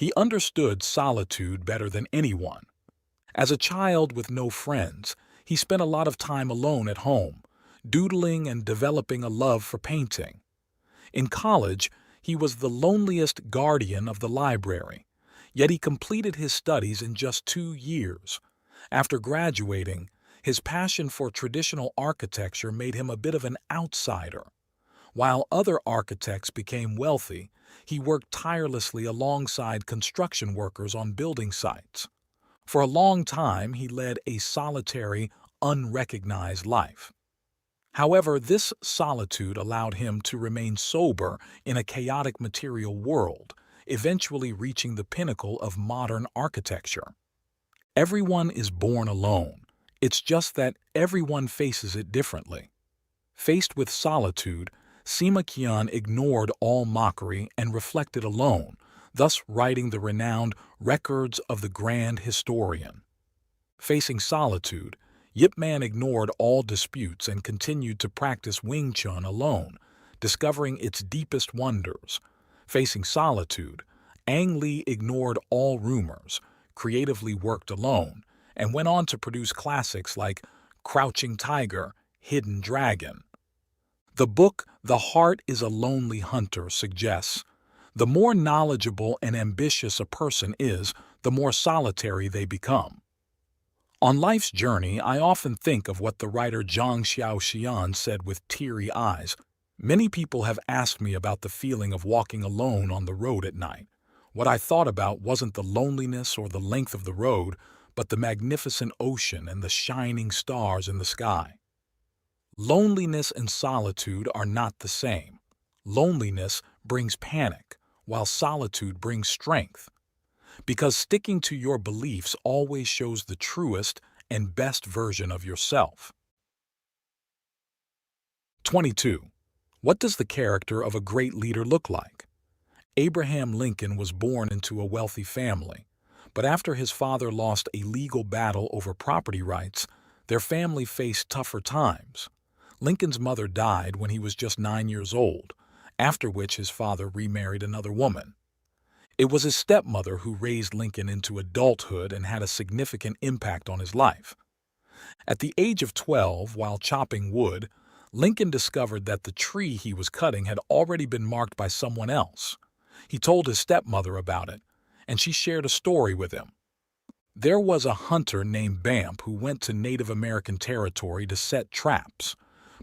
He understood solitude better than anyone. As a child with no friends, he spent a lot of time alone at home, doodling and developing a love for painting. In college, he was the loneliest guardian of the library, yet he completed his studies in just 2 years. After graduating, his passion for traditional architecture made him a bit of an outsider. While other architects became wealthy, he worked tirelessly alongside construction workers on building sites. For a long time, he led a solitary, unrecognized life. However, this solitude allowed him to remain sober in a chaotic material world, eventually reaching the pinnacle of modern architecture. Everyone is born alone. It's just that everyone faces it differently. Faced with solitude, Sima Qian ignored all mockery and reflected alone, thus writing the renowned Records of the Grand Historian. Facing solitude, Yip Man ignored all disputes and continued to practice Wing Chun alone, discovering its deepest wonders. Facing solitude, Ang Lee ignored all rumors, creatively worked alone, and went on to produce classics like Crouching Tiger, Hidden Dragon. The book The Heart is a Lonely Hunter suggests, the more knowledgeable and ambitious a person is, the more solitary they become. On life's journey, I often think of what the writer Zhang Xiaoxian said with teary eyes. Many people have asked me about the feeling of walking alone on the road at night. What I thought about wasn't the loneliness or the length of the road, but the magnificent ocean and the shining stars in the sky. Loneliness and solitude are not the same. Loneliness brings panic, while solitude brings strength. Because sticking to your beliefs always shows the truest and best version of yourself. 22. What does the character of a great leader look like? Abraham Lincoln was born into a wealthy family, but after his father lost a legal battle over property rights, their family faced tougher times. Lincoln's mother died when he was just 9 years old, after which his father remarried another woman. It was his stepmother who raised Lincoln into adulthood and had a significant impact on his life. At the age of 12, while chopping wood, Lincoln discovered that the tree he was cutting had already been marked by someone else. He told his stepmother about it, and she shared a story with him. There was a hunter named Bamp who went to Native American territory to set traps,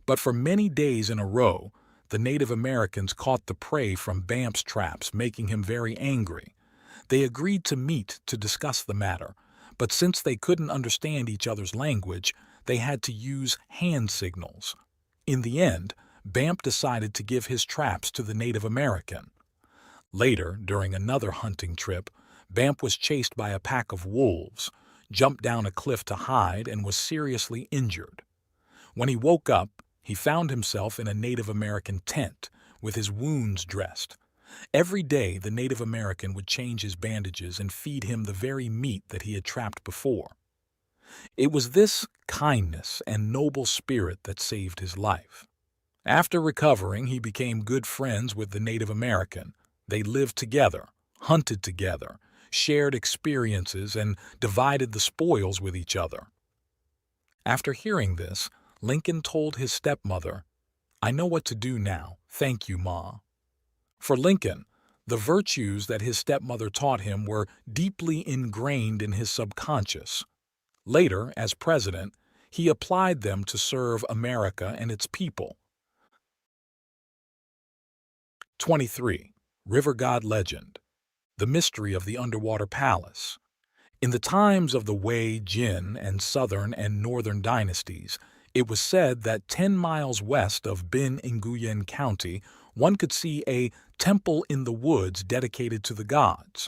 but for many days in a row, the Native Americans caught the prey from Bamp's traps, making him very angry. They agreed to meet to discuss the matter, but since they couldn't understand each other's language, they had to use hand signals. In the end, Bamp decided to give his traps to the Native American. Later, during another hunting trip, Bamp was chased by a pack of wolves, jumped down a cliff to hide, and was seriously injured. When he woke up, he found himself in a Native American tent, with his wounds dressed. Every day, the Native American would change his bandages and feed him the very meat that he had trapped before. It was this kindness and noble spirit that saved his life. After recovering, he became good friends with the Native American. They lived together, hunted together, shared experiences, and divided the spoils with each other. After hearing this, Lincoln told his stepmother, "I know what to do now, thank you, Ma." For Lincoln, the virtues that his stepmother taught him were deeply ingrained in his subconscious. Later, as president, he applied them to serve America and its people. 23. River God Legend. The Mystery of the Underwater Palace. In the times of the Wei, Jin, and Southern and Northern dynasties, it was said that 10 miles west of Bin Nguyen County, one could see a temple in the woods dedicated to the gods.